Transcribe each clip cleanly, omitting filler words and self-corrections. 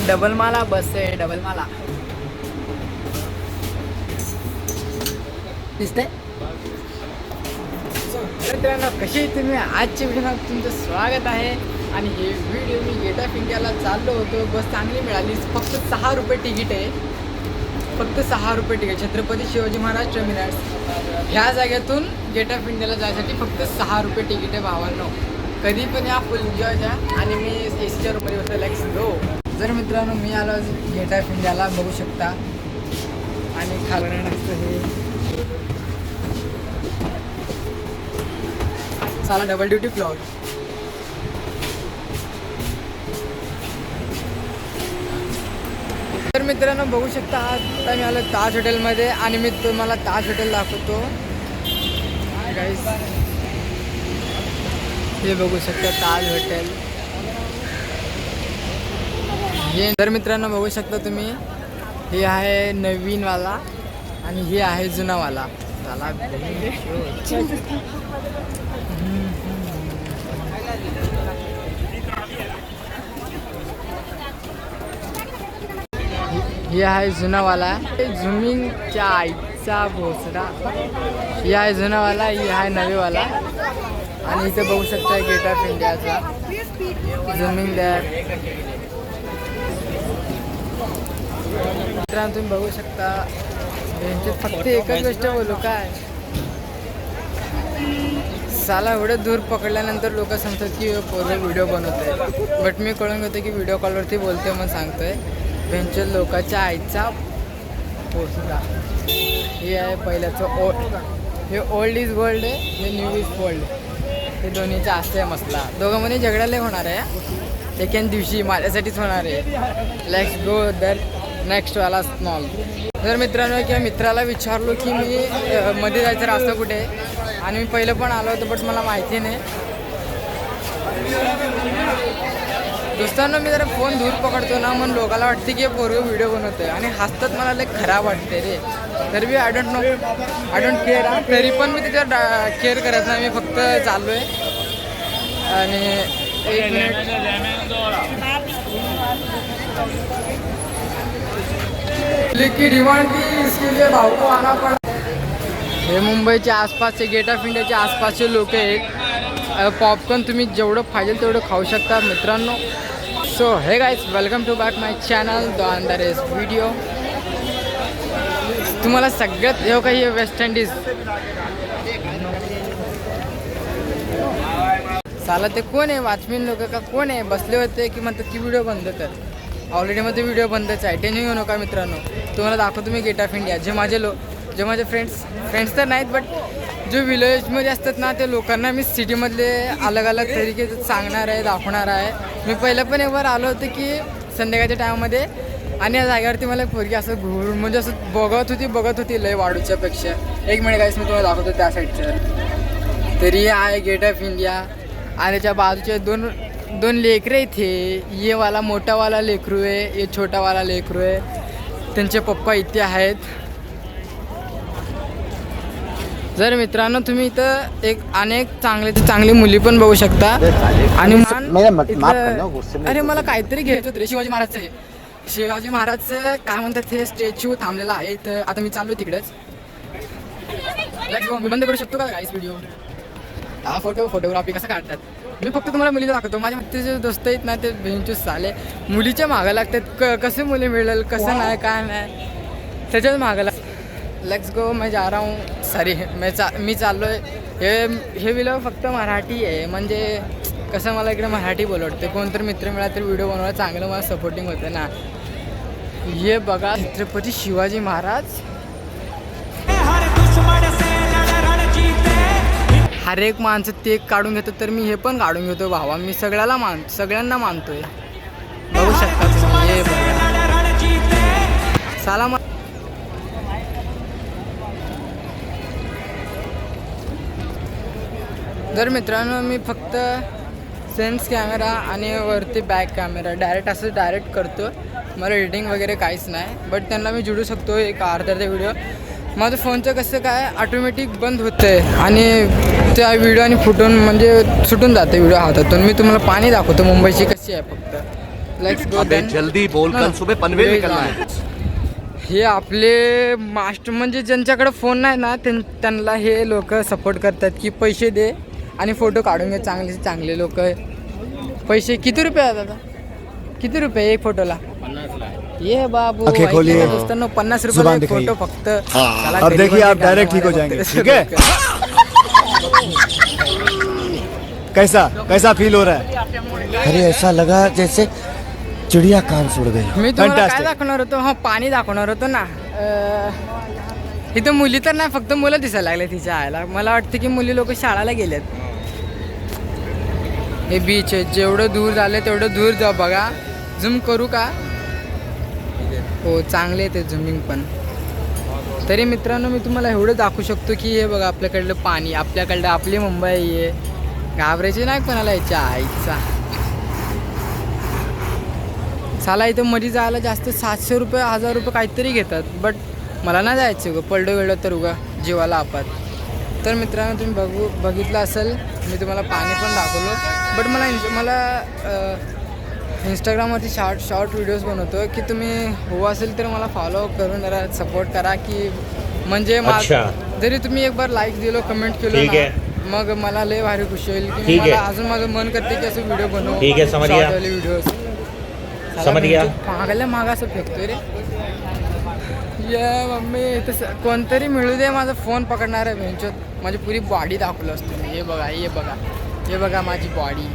Double माला बस आहे, double माला दिसतंय. मित्रांनो कसे तुम्ही, आजच्या व्हिडिओला तुमचं स्वागत आहे. आणि हे व्हिडिओ मी गेट ऑफ इंडियाला चाललो होतो. बस चांगली मिळाली, फक्त 6 रुपये तिकीट आहे, फक्त 6 रुपये तिकीट. छत्रपती शिवाजी महाराज टर्मिनस ह्या जागेतून गेट ऑफ इंडियाला जायसाठी फक्त 6 रुपये तिकीट आहे भावांनो. कधी पण या फुल एन्जॉय द्या. आणि मी एसीच्या रूममध्ये बसतो. Let's go. जर मित्रांनो मी आलो गेट ऑफ इंडियाला, बघू शकता. आणि खालून असतं हे साला डबल ड्युटी फ्लॉर. तर मित्रांनो बघू शकता, आता मी आलो ताज हॉटेलमध्ये आणि मी तुम्हाला ताज हॉटेल दाखवतो. गाईस हे बघू शकता ताज हॉटेल हे. तर मित्रांनो बघू शकता तुम्ही, हे आहे नवीनवाला आणि हे आहे जुनावाला. त्याला हे आहे जुनावाला. झुमिंगच्या आईचा भोसडा. हे आहे जुनावाला, हे आहे नवेवाला. आणि इथे बघू शकता गेट ऑफ इंडियाचा झुमिंग दॅट. मित्रांनो तुम्ही बघू शकता, फक्त एकच गोष्ट बोलू काय, साला एवढं दूर पकडल्यानंतर लोक सांगतात की पोरं व्हिडिओ बनवतोय. बट मी कळून घेतो की व्हिडिओ कॉलवरती बोलतोय म्हणून सांगतोय. त्यांच्या लोकांच्या आईचा पोचला. हे आहे पहिल्याचं हे ओल्ड इज गोल्ड आहे, हे न्यू इज गोल्ड. हे दोन्हीचा असते मसला. दोघांमध्ये झगडाले होणार आहे एकाच दिवशी, माझ्यासाठीच होणार आहे. लेट्स गो दर नेक्स्टवाला स्मॉल. जर मित्रांनो किंवा मित्राला विचारलो की मी मध्ये जायचं रास्ता कुठे आहे, आणि मी पहिलं पण आलो होतो बट मला माहिती नाही. दोस्तांनो मी जरा फोन दूर पकडतो ना, म्हणून लोकांना वाटते की पोरगं व्हिडिओ बनवतोय आणि हसतात. मला लई खराब वाटते रे. तर मी आय डोंट केअर. तरी पण मी त्याच्यावर केअर करत नाही. मी फक्त चाललो आहे. आणि 1 मिनिट. लिक्विड डिमांड इसके लिए भाव को आना पड़ा. हे मुंबईच्या आसपासचे, गेट ऑफ इंडियाच्या आसपासचे लोक आहेत. पॉपकॉर्न तुम्ही जेवढं पाहिजे तेवढं खाऊ शकता मित्रांनो. So hey guys, welcome to back my channel the अंधारेस व्हिडिओ. तुम्हाला सगळ्यात हे काही वेस्ट इंडिज साला ते कोण आहे, वॉचमॅन लोक का कोण आहे बसले होते की म्हणतात की व्हिडिओ बंद कर. ऑलरेडी मध्ये व्हिडिओ बंदच आहे. टेन्शन घेऊ नका मित्रांनो. तुम्हाला दाखवतो मी गेट ऑफ इंडिया. जे माझे फ्रेंड्स तर नाहीत, बट जे विलेजमध्ये असतात ना, ते लोकांना मी सिटीमधले अलग अलग तरीके सांगणार आहे, दाखवणार आहे. मी पहिलं पण एक बार आलो होतं की संध्याकाळच्या टायमामध्ये, आणि या जागेवरती मला पोरगी असं घुरून म्हणजे असं बघत होती लय वाढूच्यापेक्षा. 1 मिनिट गाईस, मी तुम्हाला दाखवतो त्या साईडचं. तरी आहे गेट ऑफ इंडिया. आणि त्याच्या बाजूचे दोन लेकरं इथे. ये वाला मोठावाला लेकरू आहे, ये छोटावाला लेकरू आहे. त्यांचे पप्पा इथे आहेत. जर मित्रांनो तुम्ही इथं अनेक चांगली मुली पण बघू शकता. आणि अरे मला काहीतरी घ्यायचं होतं रे. शिवाजी महाराजचं काय म्हणतात ते स्टॅच्यू थांबलेला आहे इथं. आता मी चाललो तिकडेच. मी बंद करू शकतो का गाईस व्हिडिओ? हा फोटोग्राफी कसं काढतात. मी फक्त तुम्हाला मुलीला दाखवतो. माझ्या जे दोस्त आहेत ना, ते बेंचूस चाले मुलीच्या मागं लागतात. कसे मुली मिळेल, कसं नाही, काय नाही, त्याच्याच मागं लाग. Let's go. मैं जा रहा हूँ. सॉरी, मी चाललो आहे. हे व्हिडिओ फक्त मराठी आहे. म्हणजे कसं मला इकडे मराठी बोलवते. कोणतरी मित्र मिळाला तर व्हिडिओ बनवायला चांगलं मला सपोर्टिंग होतं ना. हे बघा छत्रपती शिवाजी महाराज. हर एक माणसं ते काढून घेतो, तर मी हे पण काढून घेतो भावा. मी सगळ्यांना मानतोय. बघू शकता तुम्ही. हे बघा साला. जर मित्रांनो मी फक्त सेन्स कॅमेरा आणि वरती बॅक कॅमेरा डायरेक्ट करतो. मला एडिटिंग वगैरे काहीच नाही. बट त्यांना मी जोडू शकतो एक अर्धा व्हिडिओ. माझं फोनचं कसं काय ऑटोमॅटिक बंद होतं आहे आणि त्या व्हिडिओ आणि फुटून म्हणजे सुटून जाते व्हिडिओ हातातून. मी तुम्हाला पाणी दाखवतो मुंबईची कशी आहे फक्त. लेट्स गो अबे जल्दी बोल, कल सुबह पनवेल निकलना है. हे आपले मास्टर म्हणजे ज्यांच्याकडे फोन नाही ना त्यांना हे लोक सपोर्ट करतात की पैसे दे आणि फोटो काढून घे. चांगले चांगले लोक. पैसे किती रुपये आहेत आता? किती रुपये एक फोटोला? ये बाबू दोस्तांनो 50 रुपये एक फोटो फक्त. अब देखिए आप डायरेक्ट ठीक हो जाएंगे. ठीक है. कैसा कैसा फील हो रहा है? अरे ऐसा लगा जैसे चिड़िया कान सुड़ गई. मी तुम्हाला काय दाखवणार होतो? हा पाणी दाखवणार होतो ना. इथं मुली तर नाही, फक्त मुलं दिसायला लागले तिच्या आयला. मला वाटतं की मुली लोक शाळेला गेल्यात. हे बीच आहे, जेवढं दूर झालं तेवढं दूर जाऊ. बघा झूम करू का? हो चांगले ते झूमिंग पण. तरी मित्रांनो मी तुम्हाला एवढं दाखवू शकतो की हे बघा आपल्याकडलं पाणी, आपल्याकडलं आपली मुंबई आहे. घाबरायची नाही कोणाला याच्या आईचा. साला इथं मध्ये जायला जास्त 700 रुपये 1000 रुपये काहीतरी घेतात. बट मला नाही जायचं उगा, पडलं वेळलं तर उगा जीवाला आपात. तर मित्रांनो तुम्ही बघितलं असेल, मी तुम्हाला पाणी पण दाखवलं. बट मला इंस्टाग्रामवरती शॉर्ट व्हिडिओज बनवतो की तुम्ही हो असेल तर मला फॉलो करून जरा सपोर्ट करा. की म्हणजे जरी तुम्ही एक बार लाईक दिलो, कमेंट केलं ना, मग मला लय भारी खुशी होईल की मला अजून माझं मन करते की असं व्हिडिओ बनवू. शॉर्टवाले व्हिडिओज मागा असं फेकतोय रे. ये मम्मी तसं कोणतरी मिळू दे माझा फोन पकडणार आहे. बेंचोत माझी पुरी बॉडी दाखवलं असतो. हे बघा हे बघा माझी बॉडी.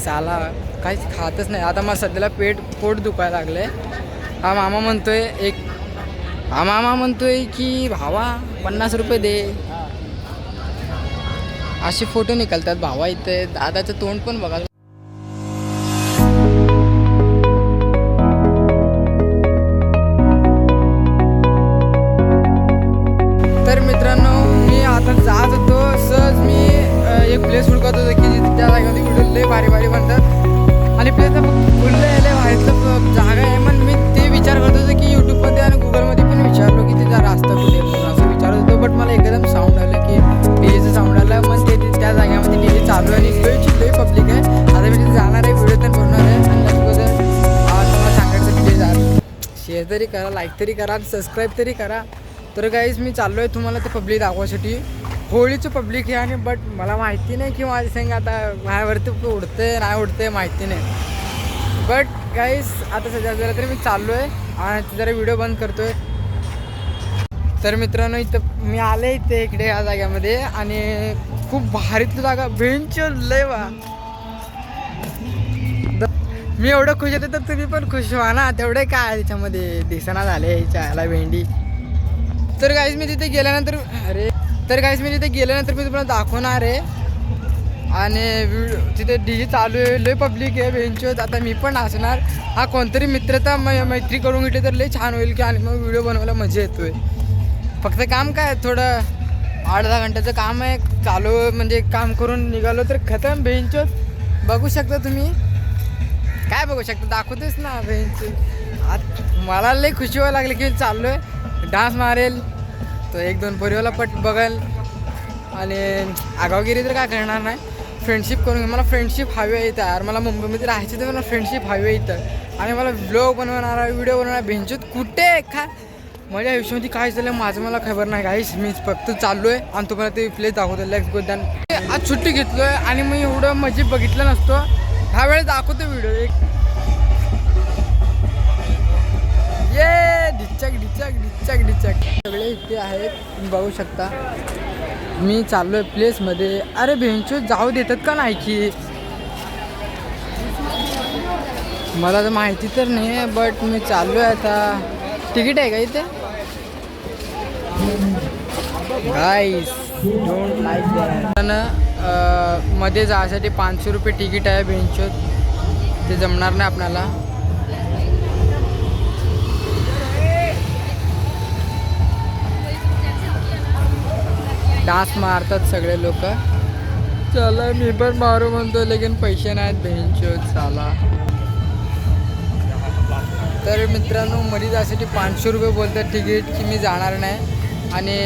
साला काहीच खातच नाही. आता मला सध्याला पोट दुखायला लागलं आहे. हा मामा म्हणतोय की भावा 50 रुपये दे. असे फोटो निघालतात भावा इथे. दादाचं तोंड पण बघा. तर मित्रांनो मी आता जात होतो सहज. मी एक प्लेस हुडकत होतो की त्या जागेमध्ये व्हिडिओ लय भारी बनतात. आणि प्लेसला फुललं लय भारीतलं जागा आहे. मग मी ते विचार करत होतो की यूट्यूबमध्ये आणि गुगलमध्ये पण विचारलो की तिचा रास्ता कुठे असं विचारत होतो. बट मला एकदम साऊंड आलं की डीजेचं साऊंड आलं. मग ते त्या जागेमध्ये डीजे चालू आहे आणि लय पब्लिक आहे. आता मी तिथे जाणार आहे, व्हिडिओ तर बनवणार आहे. आणि तुम्हाला सांगायचं प्लीज शेअर तरी करा, लाईक तरी करा, सबस्क्राईब तरी करा. तर गाईज मी चाललो आहे तुम्हाला ते पब्लिक दाखवायसाठी. होळीचं पब्लिक आहे. आणि बट मला माहिती नाही की माझ्या संग आता माझ्यावरती उडते नाही उडते माहिती नाही. बट गाईज आता सध्या जरा तरी मी चाललो आहे आणि जरा व्हिडिओ बंद करतो आहे. तर मित्रांनो इथं मी आले इथे इकडे या जाग्यामध्ये आणि खूप भारीतली जागा. बेंच लय वा. मी एवढं खुश होते तर तुम्ही पण खुश व्हा ना. तेवढे काय त्याच्यामध्ये दिसना झाले चायला भेंडी. तर गाईज मी तिथे गेल्यानंतर मी तुम्हाला दाखवणार आहे. आणि तिथे डीजे चालू आहे, लय पब्लिक आहे बेंचवर. आता मी पण नाचणार. हा कोणतरी मित्रता मैत्री करून घेतली तर लय छान होईल की. आणि मग व्हिडिओ बनवायला मजा येतोय. फक्त काम काय थोडं 8-10 घंट्याचं काम आहे. चालू म्हणजे काम करून निघालो तर खतम. बेंचवर बघू शकता तुम्ही. काय बघू शकता दाखवतेच ना बेंच. मला लय खुशी व्हायला लागली की चाललो आहे. डान्स मारेल तो 1-2 पोरीवाला पट बघेल. आणि आगावगिरी तर काय करणार नाही. फ्रेंडशिप करून मला फ्रेंडशिप हवी आहे इथं यार. मला मुंबईमध्ये राहायची तर मला फ्रेंडशिप हवी आहे इथं. आणि मला व्लॉग बनवणारा व्हिडिओ बनवणार बेंचूत कुठे का माझ्या आयुष्यामध्ये काय झालं माझं मला खबर नाही गाईस. मी फक्त चाललो आहे आणि तुम्हाला ते प्लेस दाखवतो. Let's go. आज सुट्टी घेतलो आहे आणि मी एवढं मजे बघितलं नसतो. ह्या वेळेस दाखवतो व्हिडिओ एक. ये ढिच्चक सगळे इथे आहेत तुम्ही बघू शकता. मी चाललो आहे प्लेसमध्ये. अरे बेंचो जाऊ देतात का नाही की मला तर माहिती तर नाही आहे. बट मी चाललो आहे आता. तिकीट आहे का इथे गाईस? Don't like that. मध्ये जायसाठी 500 रुपये तिकीट आहे बेंचो. ते जमणार नाही आपल्याला. डान्स मारतात सगळे लोक. चला मी पण मारू म्हणतो लेकिन पैसे नाहीत बेंचो चाला. तर मित्रांनो मध्ये जायसाठी 500 रुपये बोलतात तिकीट की मी जाणार नाही. आणि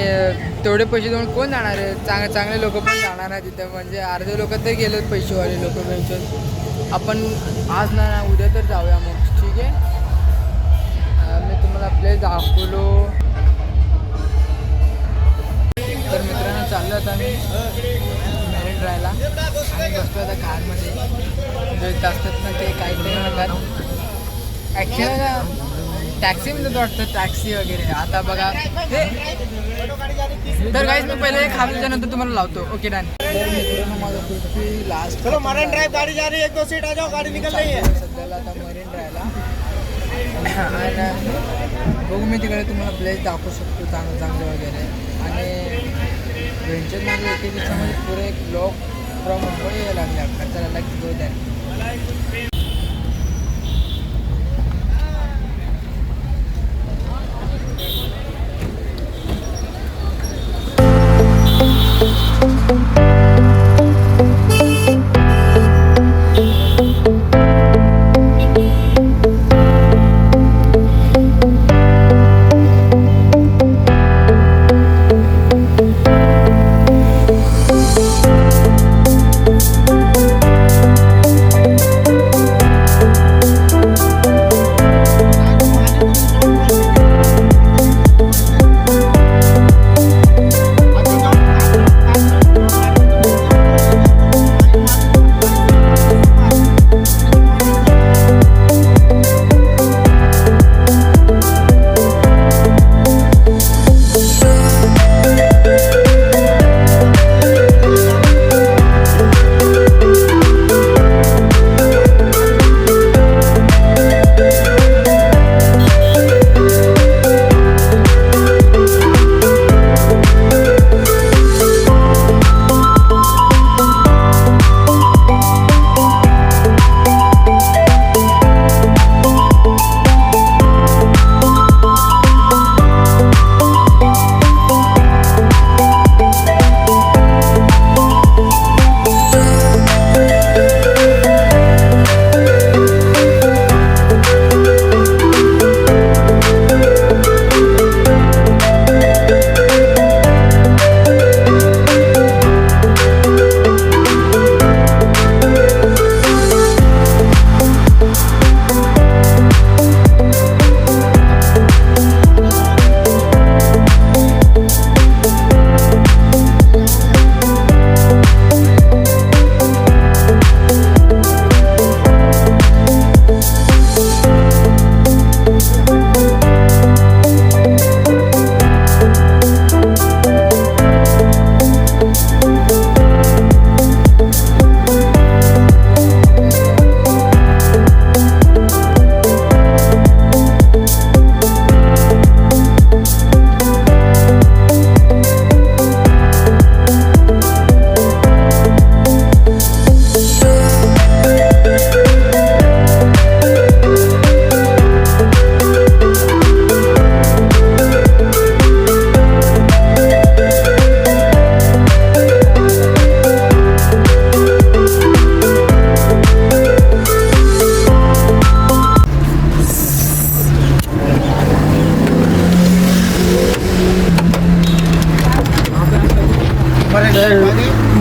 तेवढे पैसे देऊन कोण जाणार आहे? चांगले लोक पण जाणार आहे तिथं. म्हणजे अर्धे लोक तर गेलेत पैसेवाले लोक बेंचवर. आपण आज ना उद्या तर जाऊया मग, ठीक आहे. मी तुम्हाला प्लेस दाखवलो. तर मित्रांनो चाललो आता मी मरीन ड्रायव्हला आणि बसतो आता कारमध्ये. जे असतात ना ते काहीतरी म्हणतात ॲक्च्युअली टॅक्सीमध्ये वाटतं, टॅक्सी वगैरे. आता बघा तर गाईज मी पहिले खाली त्यानंतर तुम्हाला लावतो. Okay done. तर मित्रांनो माझं कुठली लास्ट चलो मरीन ड्राइव गाड़ी जा रही है, 1-2 सीट आ जाओ, गाड़ी निकल रही है. सध्याला आता मरीन ड्रायव्हला आणि बघू मी तिकडे तुम्हाला प्लेस दाखवू शकतो चांगलं चांगलं वगैरे. आणि व्हेंचर माझं एके दिवसामध्ये पुरे एक ब्लॉग फ्रॉम मुंबई यायला लागले आपल्याला. चला लागते गो द्या.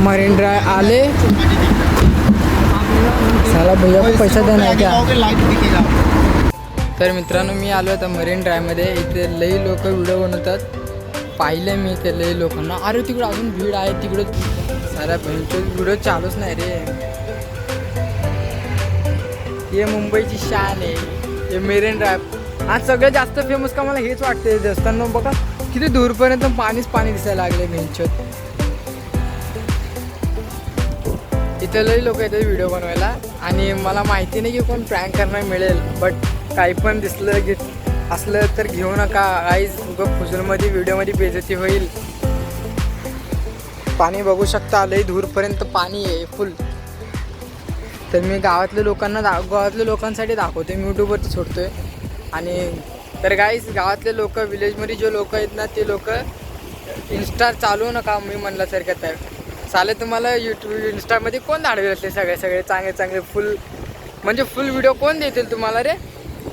मरीन ड्राइव आले. साला भैया को पैसा देना है क्या? तर मित्रांनो मी आलो आता मरीन ड्राइवमध्ये. इथे लई लोक व्हिडिओ बनवतात. पाहिले मी इथे लई लोकांना. अरे तिकडं अजून भीड आहे तिकडं. सारा भैंचो व्हिडिओ चालूच नाही रे. हे मुंबईची शान आहे हे मरीन ड्राइव. आज सगळ्यात जास्त फेमस का मला हेच वाटते. रस्त्यांना बघा किती दूरपर्यंत पाणीच पाणी दिसायला लागले भैंचोत. इथे लई लोक येतात व्हिडिओ बनवायला आणि मला माहिती नाही की कोण प्रँक करणार मिळेल. बट काही पण दिसलं की असलं तर घेऊ नका गाईज. उगं फुजलमध्ये व्हिडिओमध्ये बेइज्जती होईल. पाणी बघू शकता लई दूरपर्यंत पाणी आहे फुल. तर मी गावातल्या लोकांसाठी दाखवते. मी यूट्यूबवरती सोडतोय. आणि तर गाईज गावातले लोक विलेजमध्ये जे लोक आहेत ना ते लोक इन्स्टा चालवू नका. मी म्हणल्यासारखं तर चालेल. तुम्हाला यूट्यूब इन्स्टामध्ये कोण धाडवेल असले सगळे चांगले फुल म्हणजे फुल व्हिडिओ कोण देतील तुम्हाला रे.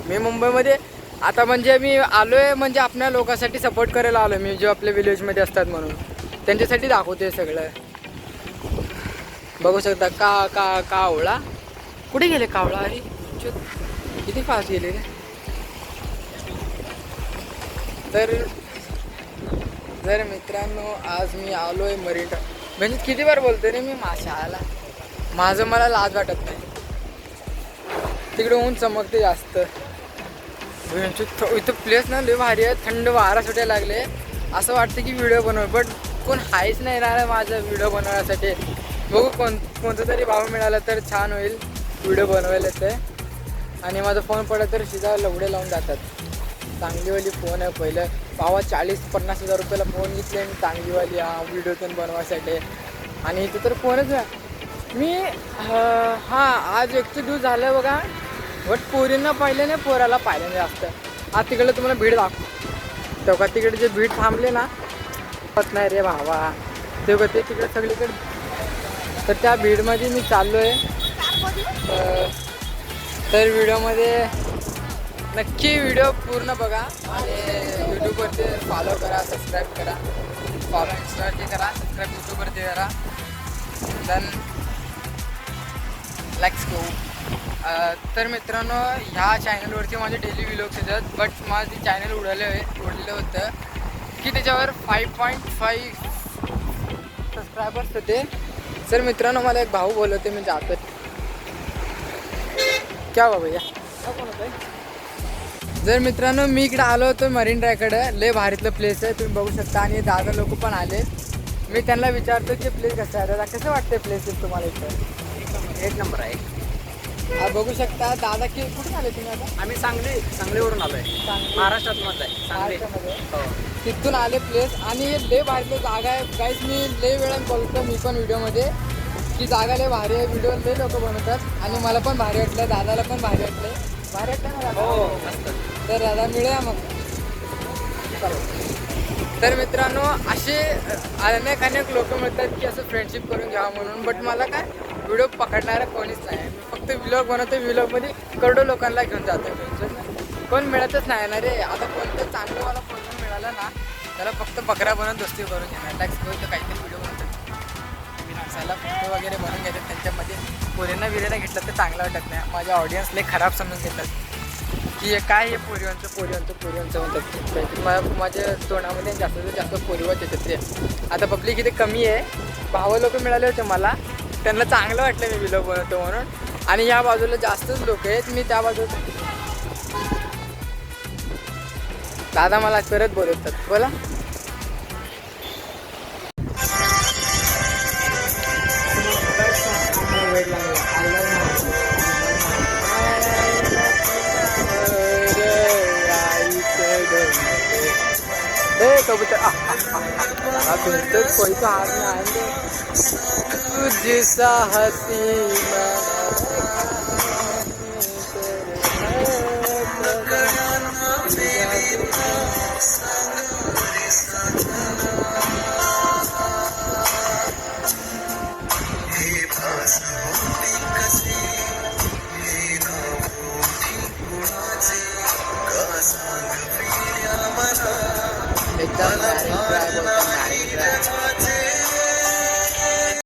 मी मुंबईमध्ये आता म्हणजे मी आलो आहे म्हणजे आपल्या लोकांसाठी सपोर्ट करायला आलो मी. जो आपल्या विलेजमध्ये असतात म्हणून त्यांच्यासाठी दाखवते सगळं. बघू शकता का ओळा कुठे गेले कावळा? अरे चुत, किती फास्ट गेले रे. तर मित्रांनो आज मी आलोय मरीन ड्राईव्ह. म्हणजे किती बार बोलतोय रे मी माशाला, माझं मला लाज वाटत नाही. तिकडे ऊन चमकते जास्त. इथं प्लेस ना लय भारी आहे, थंड वारा सुटायला लागले. असं वाटतं की व्हिडिओ बनव, बट कोण हायच नाही राहिलं माझं व्हिडिओ बनवण्यासाठी. बघू कोणतं तरी भाव मिळाला तर छान होईल व्हिडिओ बनवायला ते. आणि माझा फोन पडला तर शिजा लवडे लावून जातात. चांगलीवाली फोन आहे. पहिलं भावा 40-50 हजार रुपयाला फोन घेतले मी चांगलीवाली व्हिडिओ पण बनवायसाठी. आणि इथं तर फोनच आहे. मी आज 1 दिवस झालं बघा, बट पोरींना पाहिलं नाही, पोराला पाहिलं नाही जास्त. आज तिकडे तुम्हाला भीड दाखव. तेव्हा तिकडे जे भीड थांबले ना होत नाही रे भावा, तेव्हा ते तिकडे सगळीकडे. तर त्या भीडमध्ये मी चाललो आहे. तर व्हिडिओमध्ये नक्की व्हिडिओ पूर्ण बघा. आणि यूट्यूबवरती फॉलो करा, सबस्क्राईब करा. फॉलो इंस्टावरती करा, सबस्क्राईब यूट्यूबवरती करा. Then let's go. तर मित्रांनो ह्या चॅनलवरती माझे डेली व्लॉग्स येतात. बट माझं चॅनल उडलेलं होतं की त्याच्यावर 5.5 सबस्क्रायबर्स होते. सर मित्रांनो मला एक भाऊ बोलवते, मी जातो. क्या बाबा या कोण होतं. जर मित्रांनो मी इकडे आलो होतो मरीन ड्राईव्हकडे. लय भारीतलं प्लेस आहे, तुम्ही बघू शकता. आणि दादा लोक पण आले. मी त्यांना विचारतो की प्लेस कसं आहे दादा, कसं वाटतं प्लेस तुम्हाला इथं? 1 नंबर आहे. बघू शकता दादा की कुठून आले तुम्ही आता? आम्ही सांगलीवरून आलोय. महाराष्ट्रात आहे सांगली. हो. तिथून आले प्लेस. आणि लय भारीतलं जागा आहे गाईस. मी लय वेळा बोलतो मी पण व्हिडिओमध्ये की जागा लय भारी आहे. व्हिडिओ लय लोक बनवतात आणि मला पण भारी वाटलं, दादाला पण भारी वाटलं. भारी वाटलं ना दादा? हो मस्त. तर दादा मिळूया मग. तर मित्रांनो असे अनेक लोक म्हणतात की असं फ्रेंडशिप करून घ्यावं म्हणून. बट मला काय व्हिडिओ पकडणारा कोणीच नाही. मी फक्त व्लॉग बनवतो. व्लॉगमध्ये करोडो लोकांना घेऊन जातो. कोण मिळतच नाही ना रे. आता कोणतं चांगलं मला कोण मिळालं ना त्याला फक्त बकरा बनवून दोस्ती करून घेणार. टॅक्स तर काहीतरी व्हिडिओ बनवतात, त्याला फोटो वगैरे बनवून घेतात. त्यांच्यामध्ये पोरींना विरायला घेतलं तर चांगलं वाटत नाही. माझ्या ऑडियन्सला खराब समजून घेतात की काय हे पोरीवांचं म्हणतात. माझ्या तोंडामध्ये जास्त पोरीवाच येतात ते. आता पब्लिक इथे कमी आहे. भाव लोक मिळाले होते मला, त्यांना चांगलं वाटलं मी व्हिडिओ बनवतो म्हणून. आणि या बाजूला जास्तच लोक आहेत, मी त्या बाजूला. दादा मला परत बोलवतात, बोला. कबूतर कोई तो हाथ में आएंगे तुझसा हसीना. एकदम